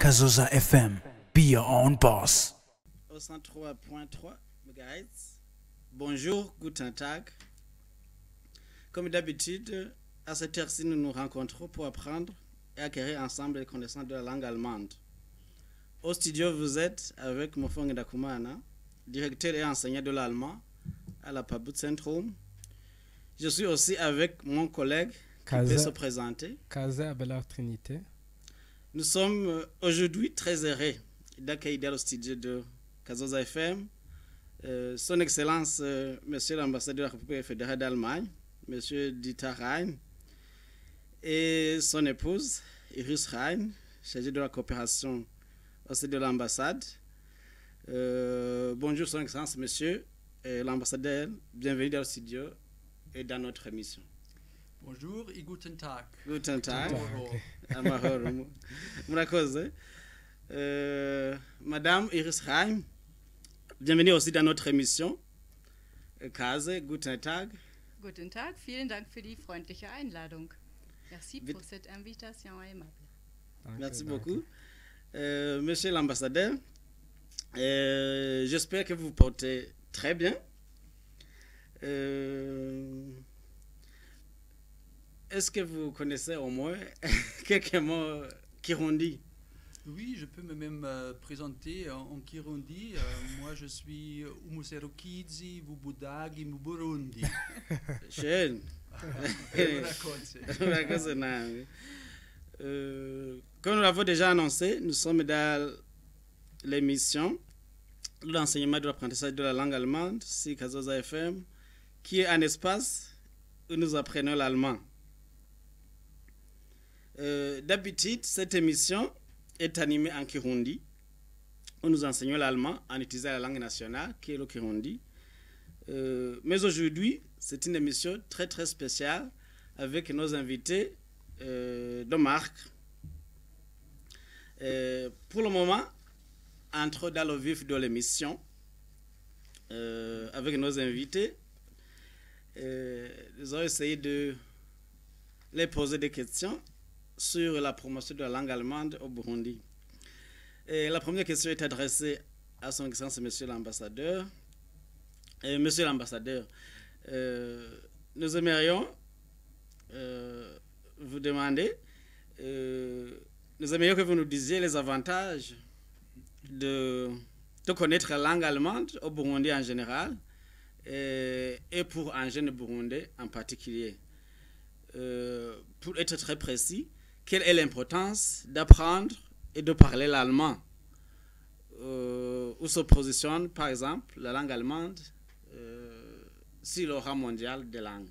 Kazoza FM. Be your own boss. Au 103.3 MHz. Bonjour, guten Tag. Comme d'habitude, à cette heure-ci, nous nous rencontrons pour apprendre et acquérir ensemble les connaissances de la langue allemande. Au studio, vous êtes avec Mofong Ndakumana, directeur et enseignant de l'allemand à la Pabut Zentrum. Je suis aussi avec mon collègue qui peut se présenter. Kaza Abelard Trinité. Nous sommes aujourd'hui très heureux d'accueillir dans le studio de Kazoza FM son Excellence, Monsieur l'ambassadeur de la République fédérale d'Allemagne, Monsieur Dieter Rhein, et son épouse, Iris Rhein, chargée de la coopération aussi de l'ambassade. Bonjour, Son Excellence, Monsieur l'ambassadeur, bienvenue dans le studio et dans notre émission. Bonjour et guten Tag. Guten Tag. Amahoro. Amahoro. Murakoze. Madame Iris Rhein, bienvenue aussi dans notre émission. Kase, guten Tag. Guten Tag, vielen Dank für die freundliche Einladung. Merci pour cette invitation aimable. Merci beaucoup. Monsieur l'ambassadeur, j'espère que vous vous portez très bien. Est-ce que vous connaissez au moins quelques mots Kirundi? Oui, je peux me même présenter en Kirundi. Moi, je suis Umuserukizi, Vubudagi, Muburundi. Schön. Comme nous l'avons déjà annoncé, nous sommes dans l'émission de l'enseignement de l'apprentissage de la langue allemande, sur Kazoza FM, qui est un espace où nous apprenons l'allemand. D'habitude, cette émission est animée en Kirundi, où nous enseignons l'allemand en utilisant la langue nationale, qui est le Kirundi. Mais aujourd'hui, c'est une émission très très spéciale avec nos invités de marque. Pour le moment, entre dans le vif de l'émission avec nos invités. Nous allons essayer de les poser des questions sur la promotion de la langue allemande au Burundi. Et la première question est adressée à son Excellence, Monsieur l'ambassadeur. Monsieur l'ambassadeur, nous aimerions vous demander, nous aimerions que vous nous disiez les avantages de connaître la langue allemande au Burundi en général et pour un jeune Burundais en particulier. Pour être très précis, quelle est l'importance d'apprendre et de parler l'allemand? Où se positionne, par exemple, la langue allemande sur le rang mondial des langues?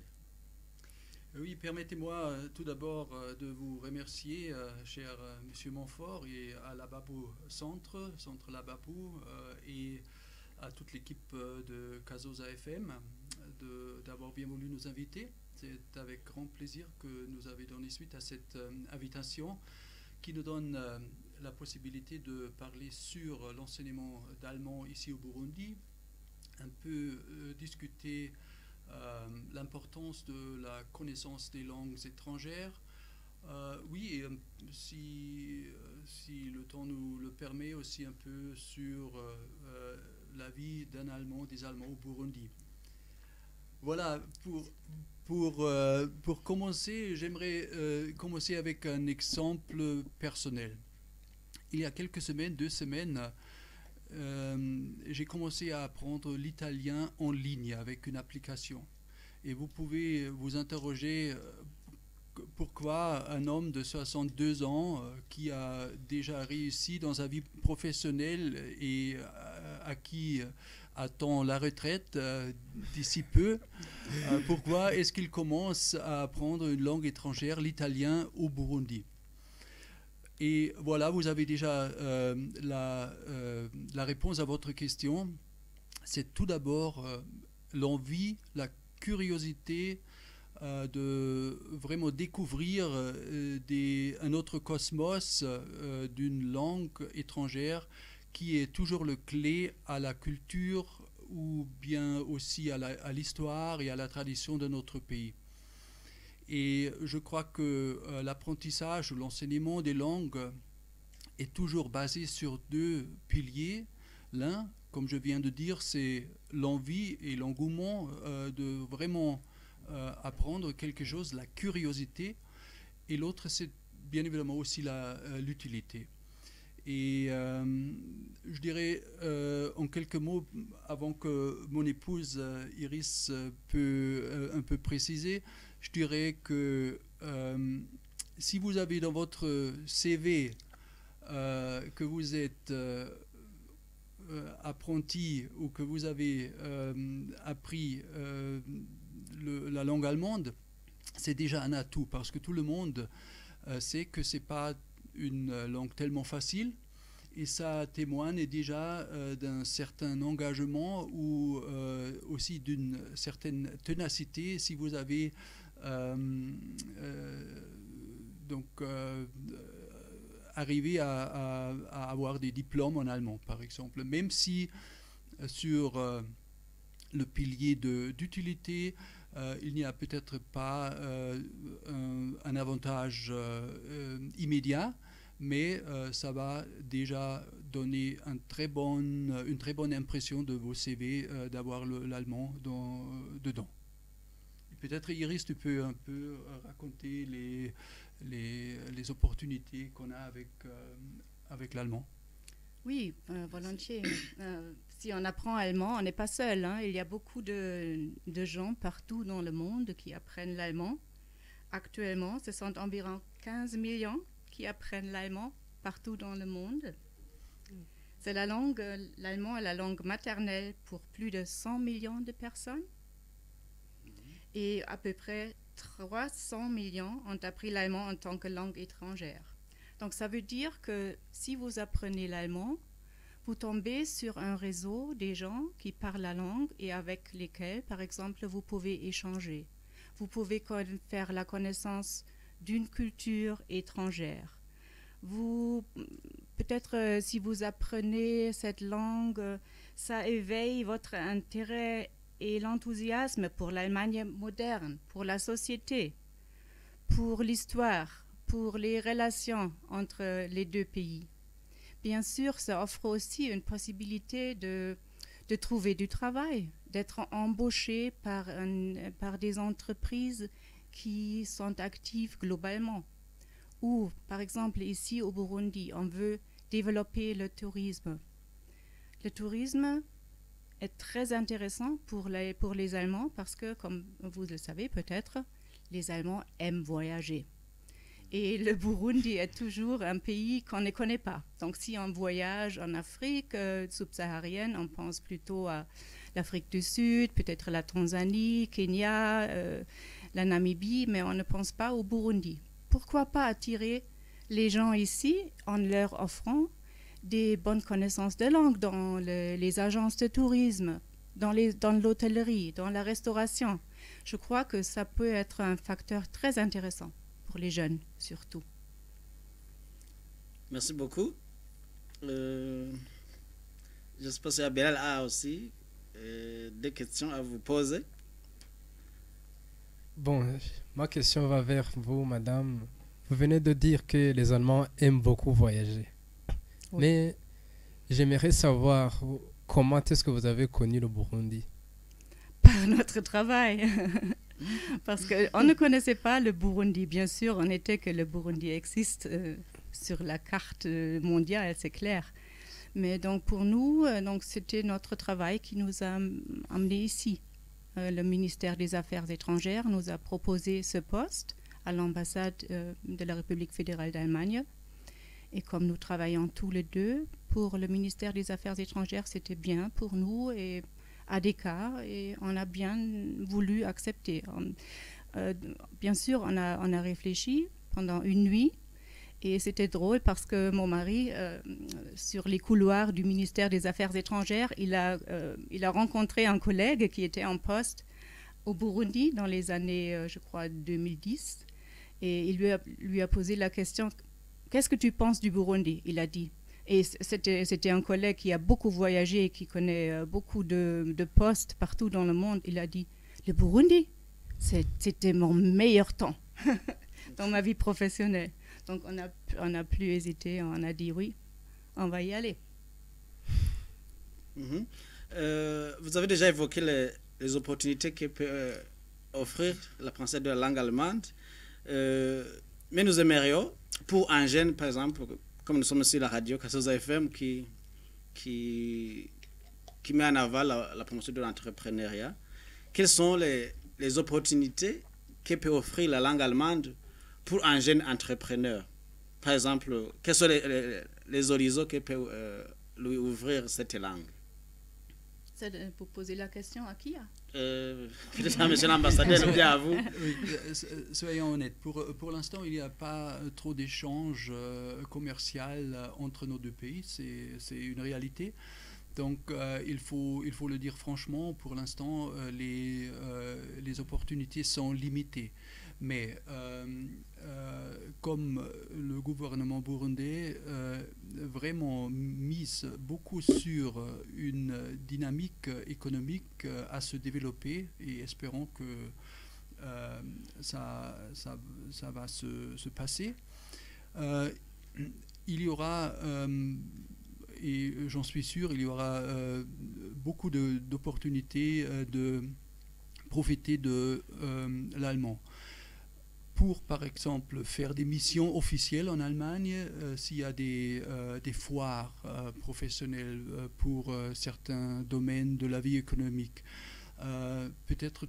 Oui, permettez-moi tout d'abord de vous remercier, cher Monsieur Montfort, et à l'Ababou Centre l'Ababou, et à toute l'équipe de Kazoza FM d'avoir bien voulu nous inviter. C'est avec grand plaisir que nous avons donné suite à cette invitation qui nous donne la possibilité de parler sur l'enseignement d'allemand ici au Burundi, un peu discuter l'importance de la connaissance des langues étrangères. Oui, et si le temps nous le permet, aussi un peu sur la vie d'un Allemand, des Allemands au Burundi. Voilà, pour commencer, j'aimerais commencer avec un exemple personnel. Il y a quelques semaines, 2 semaines, j'ai commencé à apprendre l'italien en ligne avec une application. Et vous pouvez vous interroger pourquoi un homme de 62 ans qui a déjà réussi dans sa vie professionnelle et à qui attend la retraite d'ici peu, pourquoi est-ce qu'il commence à apprendre une langue étrangère, l'italien, au Burundi? Et voilà, vous avez déjà la réponse à votre question. C'est tout d'abord l'envie, la curiosité de vraiment découvrir un autre cosmos d'une langue étrangère qui est toujours le clé à la culture ou bien aussi à l'histoire et à la tradition de notre pays. Et je crois que l'apprentissage ou l'enseignement des langues est toujours basé sur deux piliers. L'un, comme je viens de dire, c'est l'envie et l'engouement de vraiment apprendre quelque chose, la curiosité. Et l'autre, c'est bien évidemment aussi l'utilité. Et je dirais en quelques mots, avant que mon épouse Iris peut un peu préciser, je dirais que si vous avez dans votre CV que vous êtes apprenti ou que vous avez appris la langue allemande, c'est déjà un atout parce que tout le monde sait que ce n'est pas une langue tellement facile et ça témoigne déjà d'un certain engagement ou aussi d'une certaine ténacité si vous avez arrivé à avoir des diplômes en allemand par exemple, même si sur le pilier d'utilité il n'y a peut-être pas un avantage immédiat, mais ça va déjà donner une très bonne impression de vos CV d'avoir l'allemand dedans. Peut-être Iris, tu peux un peu raconter les opportunités qu'on a avec l'allemand. Oui, volontiers. Si on apprend allemand, on n'est pas seul. Hein. Il y a beaucoup de gens partout dans le monde qui apprennent l'allemand. Actuellement, ce sont environ 15 millions qui apprennent l'allemand partout dans le monde. C'est l'allemand est la langue maternelle pour plus de 100 millions de personnes. Et à peu près 300 millions ont appris l'allemand en tant que langue étrangère. Donc ça veut dire que si vous apprenez l'allemand, vous tombez sur un réseau des gens qui parlent la langue et avec lesquels, par exemple, vous pouvez échanger. Vous pouvez faire la connaissance d'une culture étrangère. Peut-être si vous apprenez cette langue, ça éveille votre intérêt et l'enthousiasme pour l'Allemagne moderne, pour la société, pour l'histoire, pour les relations entre les deux pays. Bien sûr, ça offre aussi une possibilité de trouver du travail, d'être embauché par des entreprises qui sont actives globalement. Ou, par exemple, ici au Burundi, on veut développer le tourisme. Le tourisme est très intéressant pour les Allemands parce que, comme vous le savez peut-être, les Allemands aiment voyager. Et le Burundi est toujours un pays qu'on ne connaît pas. Donc si on voyage en Afrique subsaharienne, on pense plutôt à l'Afrique du Sud, peut-être la Tanzanie, Kenya, la Namibie, mais on ne pense pas au Burundi. Pourquoi pas attirer les gens ici en leur offrant des bonnes connaissances de langue dans les agences de tourisme, dans l'hôtellerie, dans la restauration. Je crois que ça peut être un facteur très intéressant pour les jeunes, surtout. Merci beaucoup. Je pense que Bilal a aussi des questions à vous poser. Bon, ma question va vers vous, madame. Vous venez de dire que les Allemands aiment beaucoup voyager. Oui. Mais j'aimerais savoir comment est-ce que vous avez connu le Burundi? Par notre travail. Parce qu'on ne connaissait pas le Burundi. Bien sûr, on était que le Burundi existe sur la carte mondiale, c'est clair. Mais donc pour nous, c'était notre travail qui nous a amenés ici. Le ministère des Affaires étrangères nous a proposé ce poste à l'ambassade de la République fédérale d'Allemagne. Et comme nous travaillons tous les deux pour le ministère des Affaires étrangères, c'était bien pour nous et ADK, et on a bien voulu accepter. Bien sûr, on a réfléchi pendant une nuit. Et c'était drôle parce que mon mari, sur les couloirs du ministère des Affaires étrangères, il a rencontré un collègue qui était en poste au Burundi dans les années, je crois, 2010. Et il lui a posé la question, qu'est-ce que tu penses du Burundi? Il a dit. Et c'était un collègue qui a beaucoup voyagé, qui connaît beaucoup de postes partout dans le monde. Il a dit, le Burundi, c'était mon meilleur temps dans ma vie professionnelle. Donc on n'a plus hésité, on a dit oui, on va y aller. Vous avez déjà évoqué les opportunités que peut offrir l'apprentissage de la langue allemande, mais nous aimerions, pour un jeune, par exemple, comme nous sommes sur la radio Cassosa FM, qui met en avant la promotion de l'entrepreneuriat, quelles sont les opportunités que peut offrir la langue allemande pour un jeune entrepreneur? Par exemple, quels sont les horizons que peut lui ouvrir cette langue? Pour poser la question à qui? Peut-être à monsieur l'ambassadeur ou bien à vous. Oui, soyons honnêtes. Pour l'instant, il n'y a pas trop d'échanges commerciaux entre nos deux pays. C'est une réalité. Donc, il faut le dire franchement, pour l'instant, les opportunités sont limitées. Mais comme le gouvernement burundais vraiment mise beaucoup sur une dynamique économique à se développer, et espérons que ça va se passer, il y aura, et j'en suis sûr, il y aura beaucoup d'opportunités de profiter de l'allemand. Pour, par exemple, faire des missions officielles en Allemagne, s'il y a des foires professionnelles pour certains domaines de la vie économique. Peut-être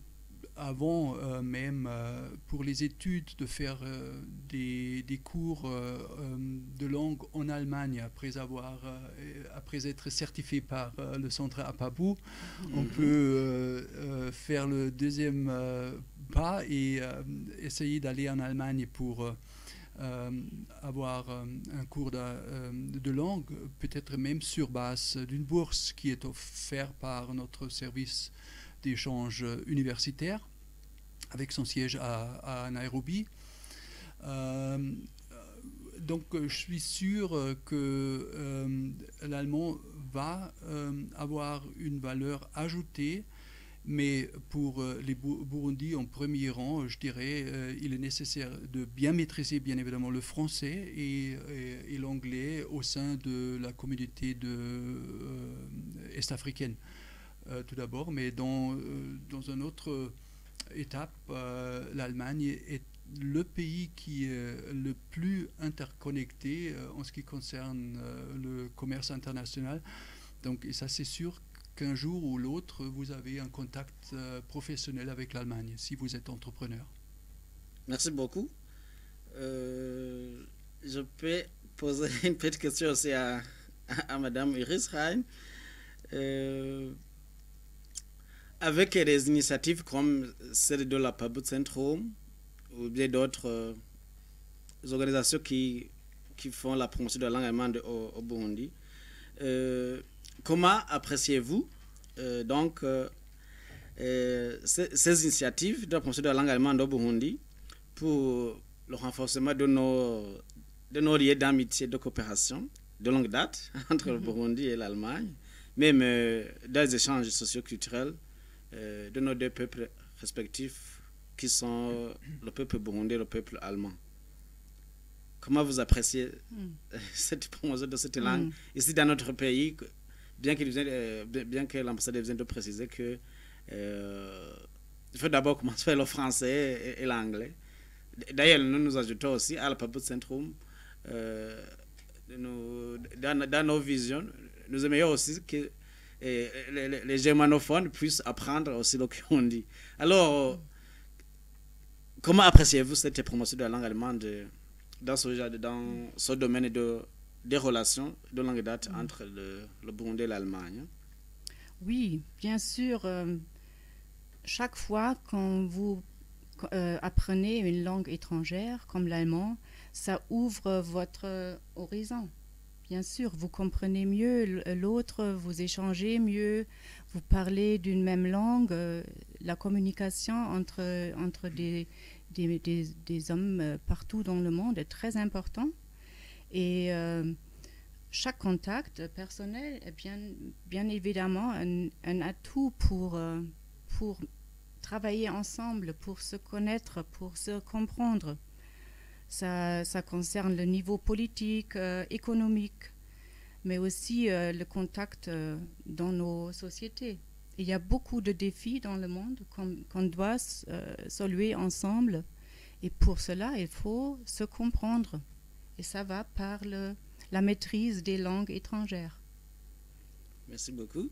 avant même, pour les études, de faire des cours de langue en Allemagne, après être certifié par le centre APABU, on peut faire le deuxième pas et essayer d'aller en Allemagne pour avoir un cours de langue, peut-être même sur base d'une bourse qui est offerte par notre service d'échange universitaire avec son siège à Nairobi. Donc je suis sûr que l'allemand va avoir une valeur ajoutée, mais pour les Burundis en premier rang, je dirais, il est nécessaire de bien maîtriser bien évidemment le français et l'anglais au sein de la communauté est-africaine. Tout d'abord, mais dans une autre étape, l'Allemagne est le pays qui est le plus interconnecté en ce qui concerne le commerce international. Donc, et ça, c'est sûr qu'un jour ou l'autre, vous avez un contact professionnel avec l'Allemagne, si vous êtes entrepreneur. Merci beaucoup. Je peux poser une petite question aussi à Madame Iris Rein. Avec des initiatives comme celle de la Pabu Centrum ou bien d'autres organisations qui font la promotion de la langue allemande au Burundi, comment appréciez-vous ces initiatives de la promotion de la langue allemande au Burundi pour le renforcement de nos liens d'amitié et de coopération de longue date entre le Burundi et l'Allemagne, même dans les échanges socioculturels de nos deux peuples respectifs qui sont le peuple burundais et le peuple allemand? Comment vous appréciez cette promotion de cette langue ici dans notre pays, bien que l'ambassadeur vienne de préciser que il faut d'abord commencer par le français et l'anglais. D'ailleurs, nous ajoutons aussi à la Pabu Centrum dans nos visions, nous aimerions aussi que les germanophones puissent apprendre aussi le kirundi. Alors, comment appréciez-vous cette promotion de la langue allemande dans ce domaine des relations de longue date entre le Burundi et l'Allemagne? Oui, bien sûr. Chaque fois quand vous apprenez une langue étrangère comme l'allemand, ça ouvre votre horizon. Bien sûr, vous comprenez mieux l'autre, vous échangez mieux, vous parlez d'une même langue. La communication entre des hommes partout dans le monde est très importante. Et chaque contact personnel est bien évidemment un atout pour travailler ensemble, pour se connaître, pour se comprendre. Ça concerne le niveau politique, économique, mais aussi le contact dans nos sociétés. Il y a beaucoup de défis dans le monde qu'on doit soluer ensemble. Et pour cela, il faut se comprendre. Et ça va par la maîtrise des langues étrangères. Merci beaucoup.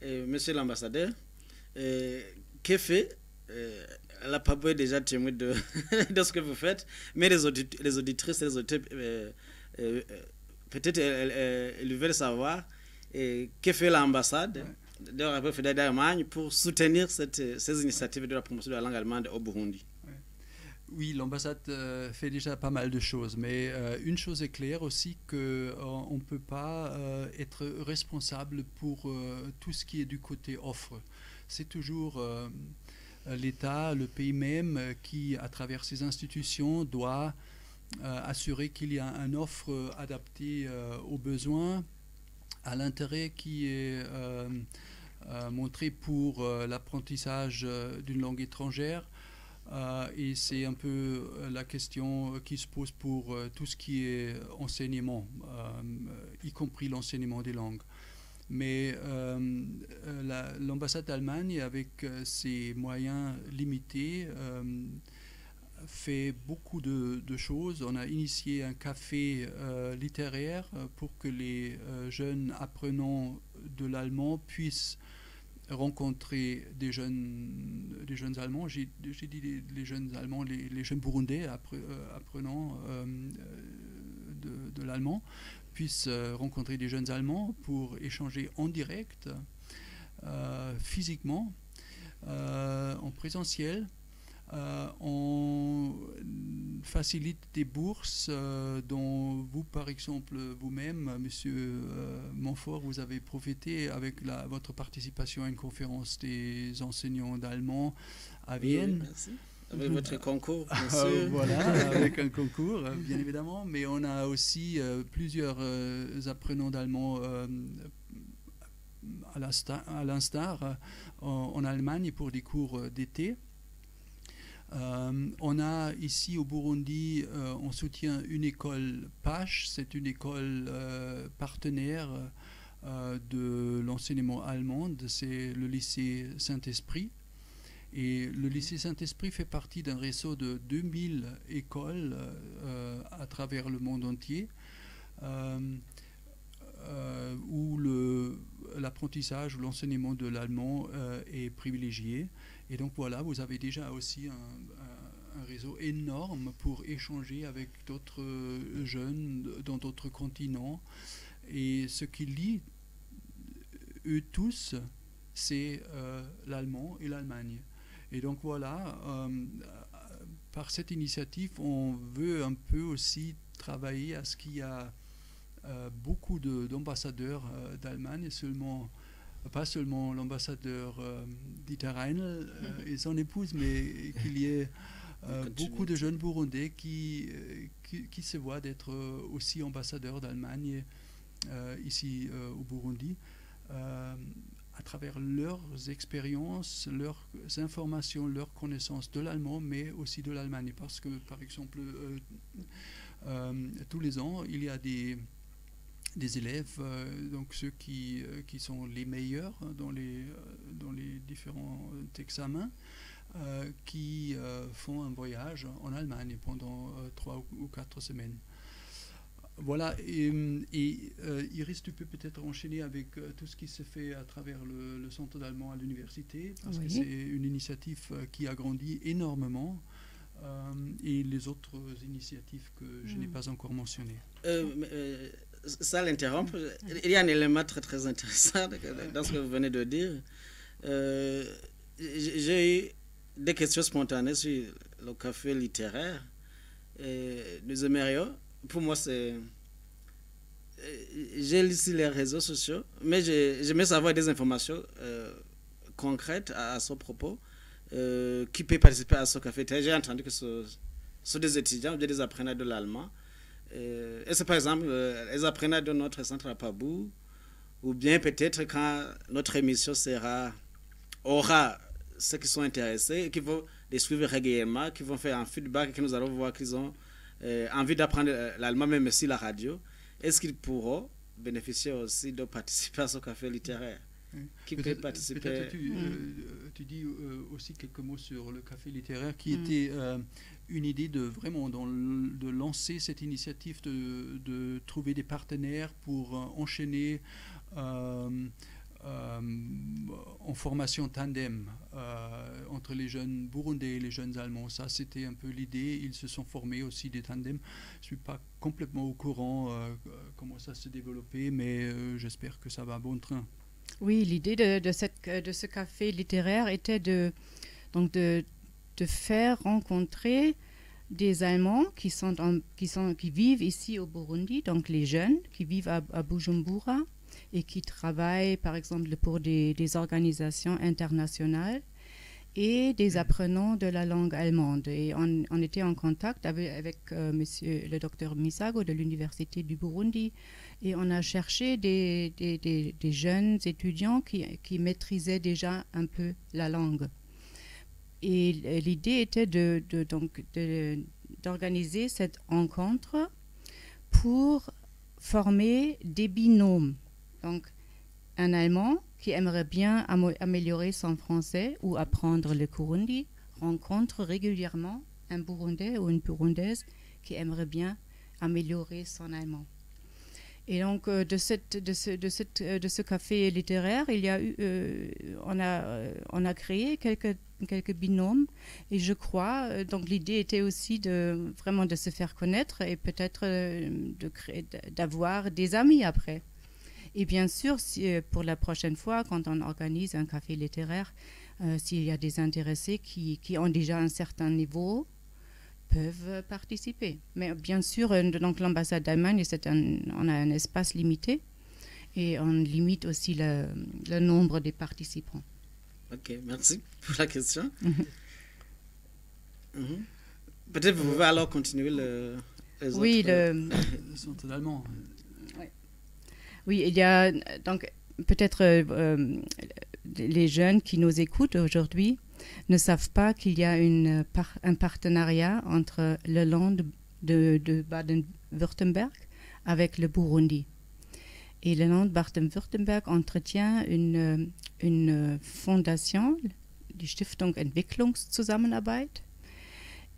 Monsieur l'ambassadeur, que fait la Papouasie est déjà témoin de ce que vous faites, mais les auditrices et les auditeurs, peut-être elles veulent savoir que fait l'ambassade de la République fédérale d'Allemagne pour soutenir ces initiatives de la promotion de la langue allemande au Burundi. Oui, l'ambassade fait déjà pas mal de choses, mais une chose est claire aussi qu'on ne peut pas être responsable pour tout ce qui est du côté offre. C'est toujours l'État, le pays même, qui, à travers ses institutions, doit assurer qu'il y a une offre adaptée aux besoins, à l'intérêt qui est montré pour l'apprentissage d'une langue étrangère. Et c'est un peu la question qui se pose pour tout ce qui est enseignement, y compris l'enseignement des langues. Mais l'ambassade d'Allemagne, avec ses moyens limités, fait beaucoup de choses. On a initié un café littéraire pour que les jeunes apprenants de l'allemand puissent rencontrer des jeunes Allemands, j'ai dit les jeunes Allemands, les jeunes Burundais apprenant de l'allemand, puissent rencontrer des jeunes Allemands pour échanger en direct, physiquement, en présentiel. On facilite des bourses dont vous, par exemple, vous-même, Monsieur Montfort, vous avez profité avec votre participation à une conférence des enseignants d'allemand à Vienne. Oui, merci. Avec votre concours, bien sûr. Voilà, avec un concours, bien évidemment. Mais on a aussi plusieurs apprenants d'allemand à l'instar en Allemagne pour des cours d'été. On a ici au Burundi, on soutient une école PACH, c'est une école partenaire de l'enseignement allemand, c'est le lycée Saint-Esprit. Et le lycée Saint-Esprit fait partie d'un réseau de 2000 écoles à travers le monde entier où l'apprentissage ou l'enseignement de l'allemand est privilégié. Et donc voilà, vous avez déjà aussi un réseau énorme pour échanger avec d'autres jeunes dans d'autres continents. Et ce qui lie eux tous, c'est l'allemand et l'Allemagne. Et donc voilà, par cette initiative, on veut un peu aussi travailler à ce qu'il y a beaucoup d'ambassadeurs d'Allemagne, pas seulement l'ambassadeur Dieter Reinl et son épouse, mais qu'il y ait beaucoup de jeunes Burundais qui se voient d'être aussi ambassadeurs d'Allemagne ici au Burundi, à travers leurs expériences, leurs informations, leurs connaissances de l'allemand, mais aussi de l'Allemagne. Parce que, par exemple, tous les ans, il y a des élèves, donc ceux qui sont les meilleurs dans les différents examens, qui font un voyage en Allemagne pendant 3 ou 4 semaines. Voilà, et Iris, tu peux peut-être enchaîner avec tout ce qui se fait à travers le centre d'allemand à l'université, parce que c'est une initiative qui a grandi énormément, et les autres initiatives que je n'ai pas encore mentionnées. Ça l'interrompt. Il y a un élément très très intéressant dans ce que vous venez de dire. J'ai eu des questions spontanées sur le café littéraire. Nous aimerions, pour moi c'est... J'ai lu sur les réseaux sociaux, mais j'aimerais savoir des informations concrètes à ce propos. Qui peut participer à ce café littéraire? J'ai entendu que ce sont des étudiants ou des apprenants de l'allemand. Est-ce par exemple les apprenants de notre centre à Pabou, ou bien peut-être quand notre émission aura ceux qui sont intéressés, qui vont les suivre régulièrement, qui vont faire un feedback, et que nous allons voir qu'ils ont envie d'apprendre l'allemand, même si la radio, est-ce qu'ils pourront bénéficier aussi de participer à ce café littéraire? Qui peut participer? Peut-être tu dis aussi quelques mots sur le café littéraire qui était une idée de vraiment de lancer cette initiative de trouver des partenaires pour enchaîner en formation tandem entre les jeunes burundais et les jeunes allemands. Ça, c'était un peu l'idée. Ils se sont formés aussi des tandems. Je ne suis pas complètement au courant comment ça s'est développé, mais j'espère que ça va à bon train. Oui, l'idée de ce café littéraire était de faire rencontrer des Allemands qui vivent ici au Burundi, donc les jeunes qui vivent à Bujumbura et qui travaillent par exemple pour des organisations internationales et des apprenants de la langue allemande. Et on était en contact avec monsieur le docteur Misago de l'Université du Burundi et on a cherché des jeunes étudiants qui maîtrisaient déjà un peu la langue. Et l'idée était d'organiser cette rencontre pour former des binômes. Donc, un Allemand qui aimerait bien améliorer son français ou apprendre le Kurundi rencontre régulièrement un Burundais ou une Burundaise qui aimerait bien améliorer son allemand. Et donc, de ce café littéraire, il y a eu, on a créé quelques binômes. Et je crois, donc l'idée était aussi vraiment de se faire connaître et peut-être d'avoir des amis après. Et bien sûr, pour la prochaine fois, quand on organise un café littéraire, s'il y a des intéressés qui ont déjà un certain niveau, peuvent participer. Mais bien sûr, donc l'ambassade d'Allemagne, on a un espace limité et on limite aussi le nombre des participants. Ok, merci pour la question. Peut-être vous pouvez alors continuer les oui, sont allemands. Oui, il y a donc peut-être les jeunes qui nous écoutent aujourd'hui ne savent pas qu'il y a un partenariat entre le land de Baden-Württemberg avec le Burundi. Et le land Baden-Württemberg entretient une fondation, die Stiftung Entwicklungszusammenarbeit.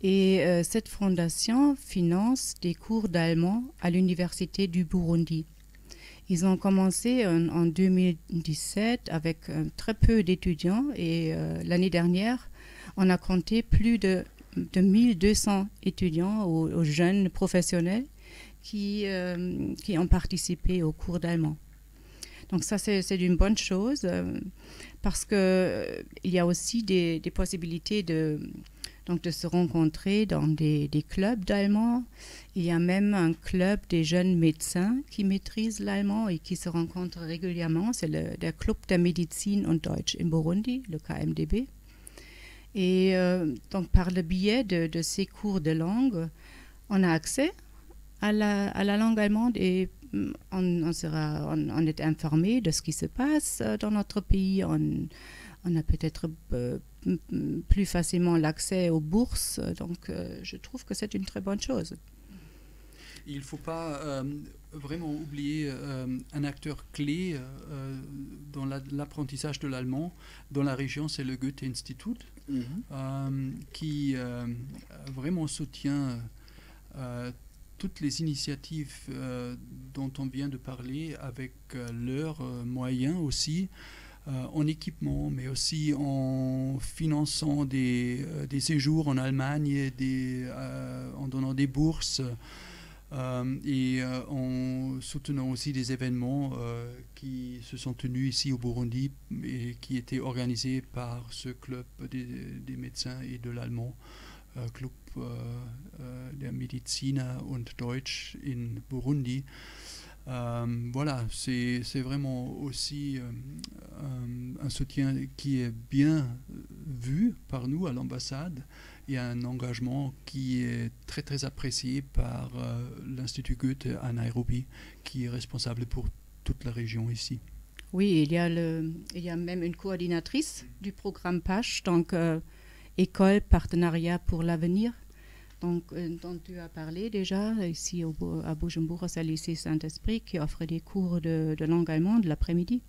Et cette fondation finance des cours d'allemand à l'Université du Burundi. Ils ont commencé en 2017 avec très peu d'étudiants et l'année dernière, on a compté plus de 1200 étudiants ou jeunes professionnels qui ont participé au cours d'allemand. Donc ça, c'est une bonne chose parce qu'il y a aussi des possibilités de se rencontrer dans des clubs d'allemand. Il y a même un club des jeunes médecins qui maîtrisent l'allemand et qui se rencontrent régulièrement. C'est der Club der Medizin und Deutsch in Burundi, le KMDB. Et donc par le biais de ces cours de langue, on a accès à la langue allemande et on est informé de ce qui se passe dans notre pays. On a peut-être plus facilement l'accès aux bourses. Donc, je trouve que c'est une très bonne chose. Il ne faut pas vraiment oublier un acteur clé dans l'apprentissage de l'allemand. Dans la région, c'est le Goethe-Institut qui vraiment soutient toutes les initiatives dont on vient de parler avec leurs moyens aussi. En équipement, mais aussi en finançant des séjours en Allemagne, en donnant des bourses et en soutenant aussi des événements qui se sont tenus ici au Burundi et qui étaient organisés par ce club des médecins et de l'allemand, Club der Mediziner und Deutsch in Burundi. Voilà, c'est vraiment aussi un soutien qui est bien vu par nous à l'ambassade et un engagement qui est très très apprécié par l'Institut Goethe à Nairobi, qui est responsable pour toute la région ici. Oui, il y a même une coordinatrice du programme PASH, donc École Partenariat pour l'avenir. Donc, dont tu as parlé déjà, ici à Bujumbura, c'est le lycée Saint-Esprit qui offre des cours de langue allemande l'après-midi.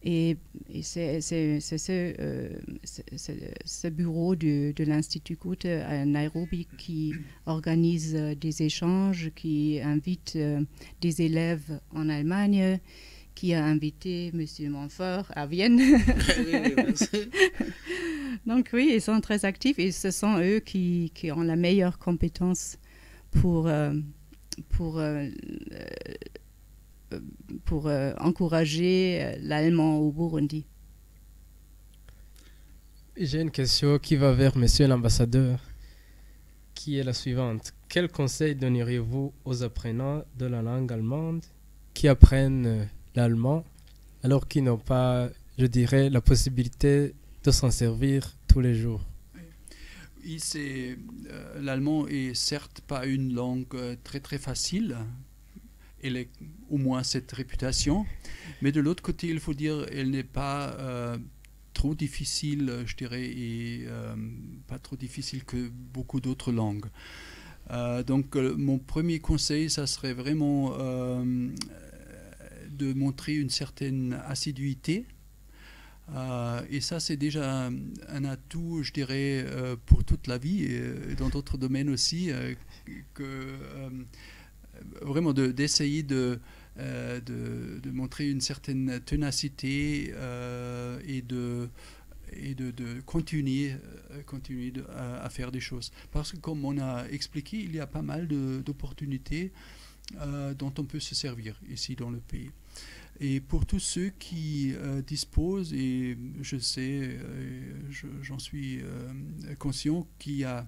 Et c'est ce bureau de l'Institut Goethe à Nairobi qui organise des échanges, qui invite des élèves en Allemagne, qui a invité M. Montfort à Vienne. Donc oui, ils sont très actifs et ce sont eux qui ont la meilleure compétence pour encourager l'allemand au Burundi. J'ai une question qui va vers monsieur l'ambassadeur, qui est la suivante. Quel conseil donneriez-vous aux apprenants de la langue allemande qui apprennent l'allemand alors qu'ils n'ont pas, je dirais, la possibilité de s'en servir tous les jours? Oui, l'allemand est certes pas une langue très très facile. Elle a au moins cette réputation, mais de l'autre côté, il faut dire, elle n'est pas trop difficile, je dirais, et pas trop difficile que beaucoup d'autres langues. Donc, mon premier conseil, ça serait vraiment de montrer une certaine assiduité. Et ça, c'est déjà un atout, je dirais, pour toute la vie et dans d'autres domaines aussi, vraiment d'essayer de montrer une certaine ténacité et de continuer à faire des choses. Parce que comme on a expliqué, il y a pas mal d'opportunités dont on peut se servir ici dans le pays. Et pour tous ceux qui disposent, et je sais, j'en suis conscient qu'il y a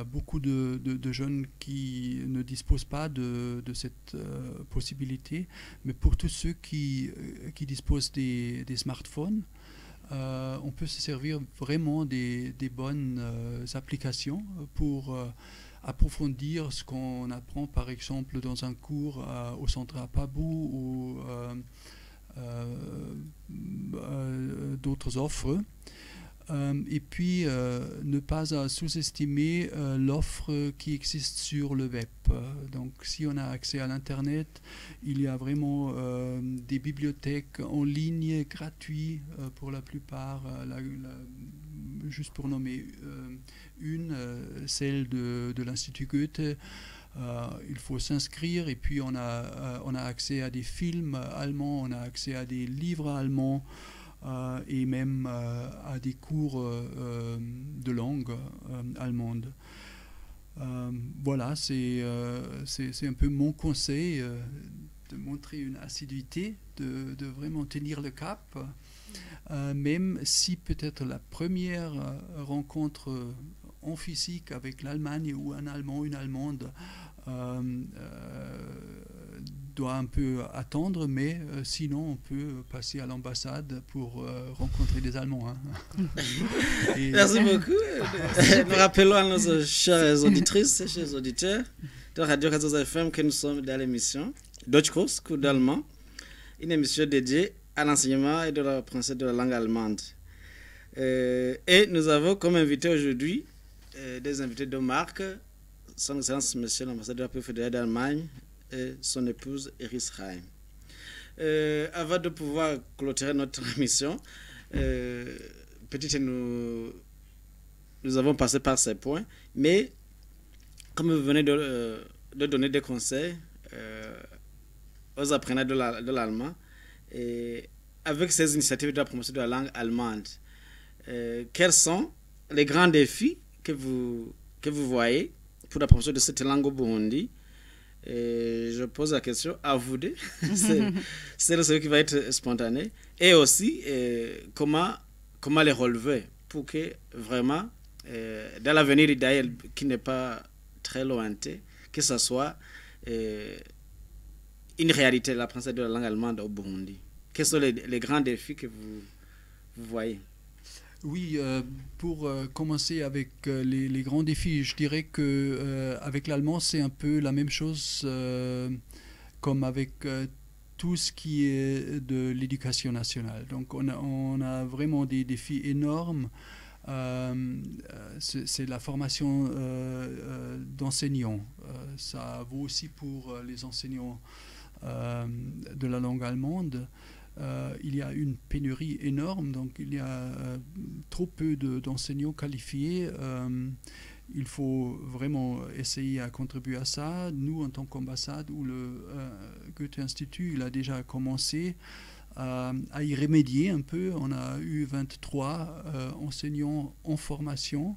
beaucoup de jeunes qui ne disposent pas de cette possibilité, mais pour tous ceux qui disposent des smartphones, on peut se servir vraiment des bonnes applications pour approfondir ce qu'on apprend par exemple dans un cours au centre Apabou ou d'autres offres. Et puis ne pas sous-estimer l'offre qui existe sur le web. Donc si on a accès à l'internet, il y a vraiment des bibliothèques en ligne gratuites pour la plupart, juste pour nommer celle de l'Institut Goethe. Il faut s'inscrire et puis on a accès à des films allemands, on a accès à des livres allemands, et même à des cours de langue allemande. Voilà, c'est un peu mon conseil, de montrer une assiduité, de vraiment tenir le cap, même si peut-être la première rencontre en physique avec l'Allemagne ou un Allemand, une Allemande, doit un peu attendre, mais sinon on peut passer à l'ambassade pour rencontrer des Allemands. Hein. Merci beaucoup. Nous rappelons à nos chères auditrices et chers auditeurs de Radio Réseau FM que nous sommes dans l'émission Deutschkurs, cours d'allemand, une émission dédiée à l'enseignement et de l'apprentissage de la langue allemande. Et nous avons comme invité aujourd'hui des invités de marque, son Excellence Monsieur l'ambassadeur de la République fédérale d'Allemagne et son épouse Iris Reim. Avant de pouvoir clôturer notre émission, peut-être nous avons passé par ces points, mais comme vous venez de donner des conseils aux apprenants de l'allemand, et avec ces initiatives de la promotion de la langue allemande, quels sont les grands défis que vous voyez pour la promotion de cette langue au Burundi? Et je pose la question à vous deux, c'est celui qui va être spontané, et aussi comment les relever pour que vraiment dans l'avenir idéal qui n'est pas très lointain, que ce soit une réalité de l'apprentissage de la langue allemande au Burundi. Quels sont les grands défis que vous voyez? Oui, pour commencer avec les grands défis, je dirais que avec l'allemand, c'est un peu la même chose comme avec tout ce qui est de l'éducation nationale. Donc on a vraiment des défis énormes c'est la formation d'enseignants. Ça vaut aussi pour les enseignants de la langue allemande. Il y a une pénurie énorme, donc il y a trop peu d'enseignants qualifiés. Il faut vraiment essayer à contribuer à ça. Nous, en tant qu'ambassade, ou le Goethe-Institut, il a déjà commencé à y remédier un peu. On a eu 23 enseignants en formation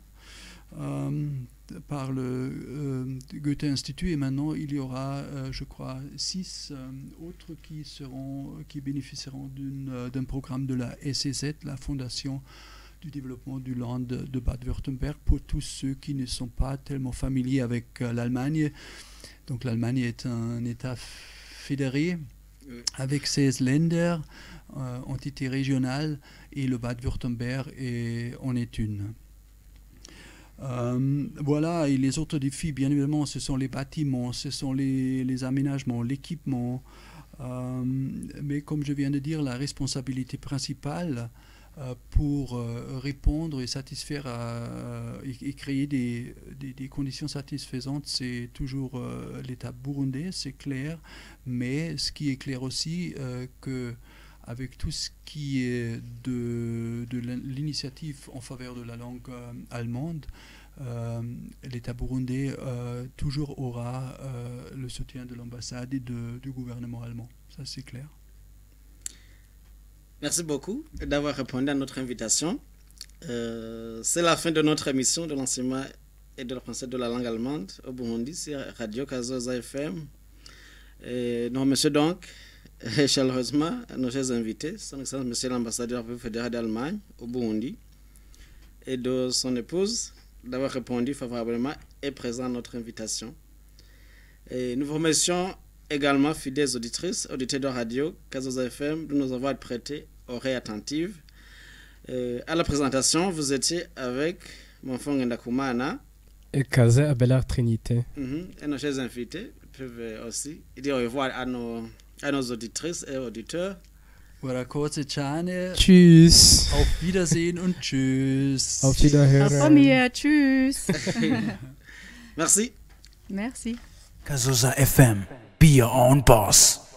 par le Goethe-Institut, et maintenant il y aura, je crois, 6 autres qui bénéficieront d'un programme de la SEZ, la Fondation du développement du Land de Bade-Württemberg, pour tous ceux qui ne sont pas tellement familiers avec l'Allemagne. Donc l'Allemagne est un État fédéré avec 16 Länder, entités régionales, et le Bade-Württemberg en est une. Voilà, et les autres défis, bien évidemment, ce sont les bâtiments, ce sont les aménagements, l'équipement. Mais comme je viens de dire, la responsabilité principale pour répondre et satisfaire et créer des conditions satisfaisantes, c'est toujours l'État burundais, c'est clair. Mais ce qui est clair aussi, que avec tout ce qui est de l'initiative en faveur de la langue allemande, l'État burundais toujours aura le soutien de l'ambassade et du gouvernement allemand. Ça, c'est clair. Merci beaucoup d'avoir répondu à notre invitation. C'est la fin de notre émission de l'enseignement et de l'apprentissage de la langue allemande au Burundi sur Radio Kazoza FM. Nous remercions donc chaleureusement nos chers invités, son Excellence Monsieur l'ambassadeur fédéral d'Allemagne au Burundi, et de son épouse d'avoir répondu favorablement et présent à notre invitation. Et nous vous remercions également, fidèles auditrices, auditeurs de Radio Kazoza FM, de nous avoir prêté oreille attentive. À la présentation, vous étiez avec Monfong Ndakumana et Kazé Abelard Trinité. Et nos chers invités peuvent aussi dire au revoir à nos auditrices et auditeurs. Voilà, kurze Tschane. Tschüss. Auf Wiedersehen und tschüss. Auf Wiederhören. Von mir, tschüss. Merci. Merci. Kazoza FM, be your own boss.